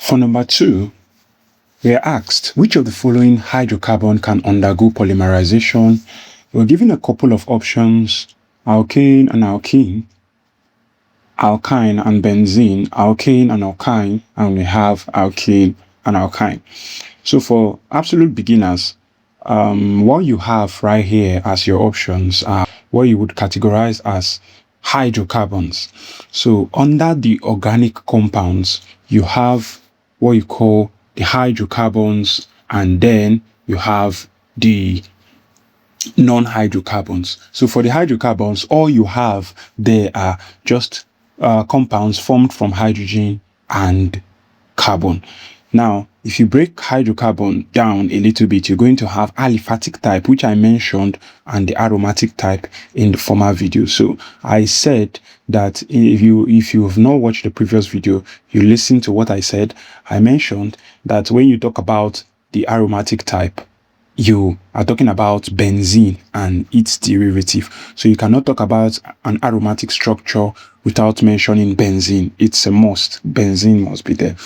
For number 2, we are asked, which of the following hydrocarbon can undergo polymerization? We're given a couple of options: alkane and alkene, alkyne and benzene, alkane and alkyne, and we have alkane and alkyne. So for absolute beginners, what you have right here as your options are what you would categorize as hydrocarbons. So under the organic compounds, you have what you call the hydrocarbons, and then you have the non-hydrocarbons. So for the hydrocarbons, all you have there are just compounds formed from hydrogen and carbon. Now, if you break hydrocarbon down a little bit, you're going to have aliphatic type, which I mentioned, and the aromatic type in the former video. So I said that if you have not watched the previous video, you listen to what I said. I mentioned that when you talk about the aromatic type, you are talking about benzene and its derivative. So you cannot talk about an aromatic structure without mentioning benzene. It's a must. Benzene must be there.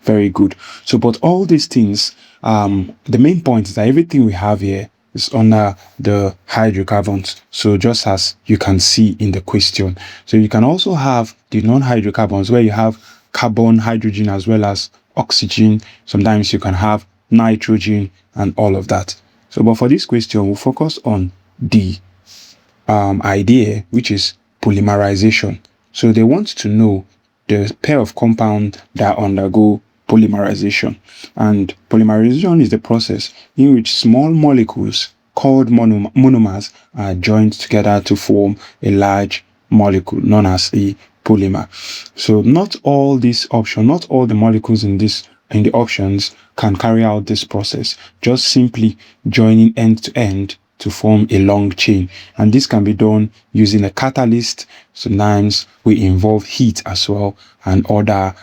Very good. So, but all these things, the main point is that everything we have here is under the hydrocarbons. So just as you can see in the question. So you can also have the non-hydrocarbons where you have carbon, hydrogen, as well as oxygen. Sometimes you can have nitrogen and all of that. So, but for this question, we'll focus on the idea, which is polymerization. So they want to know the pair of compounds that undergo polymerization. And polymerization is the process in which small molecules called monomers are joined together to form a large molecule known as a polymer. So not all these options, not all the molecules in the options can carry out this process, just simply joining end to end to form a long chain. And this can be done using a catalyst. Sometimes we involve heat as well and other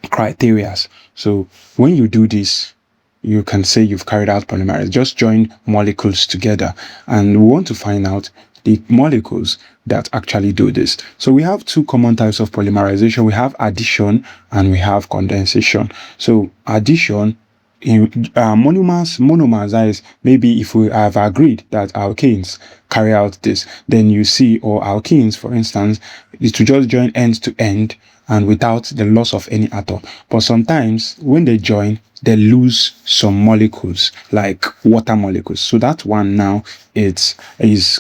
criteria. So when you do this, you can say you've carried out polymerization. Just join molecules together, and we want to find out the molecules that actually do this. So we have two common types of polymerization. We have addition and we have condensation. So addition in monomers, that is, maybe if we have agreed that alkanes carry out this, then you see, or alkenes for instance, is to just join end to end and without the loss of any atom. But sometimes when they join, they lose some molecules like water molecules. So that one now is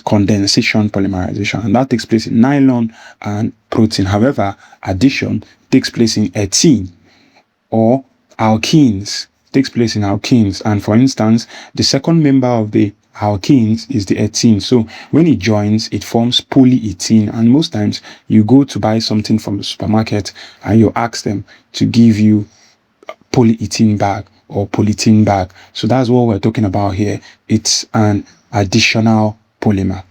condensation polymerization, and that takes place in nylon and protein. However, addition takes place in ethene, or alkenes takes place in alkenes. And for instance, the second member of the alkenes is the ethene. So when it joins, it forms polyethene. And most times you go to buy something from the supermarket and you ask them to give you polyethene bag or polyethylene bag. So that's what we're talking about here. It's an additional polymer.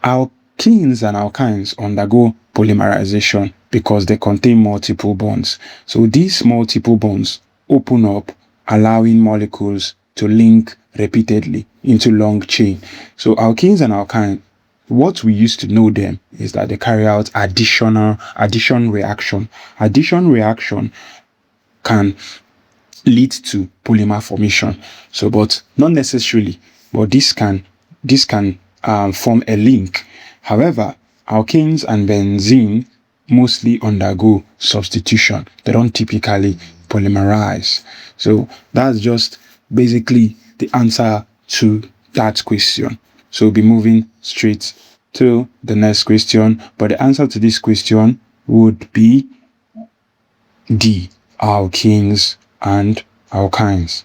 Alkenes and alkynes undergo polymerization because they contain multiple bonds. So these multiple bonds open up, allowing molecules to link repeatedly into long chain. So alkenes and alkynes, what we used to know them is that they carry out addition reaction. Addition reaction can lead to polymer formation. So, but not necessarily, but this can form a link. However, alkanes and benzene mostly undergo substitution. They don't typically polymerize. So that's just basically the answer to that question. So we'll be moving straight to the next question. But the answer to this question would be D, alkenes and alkynes.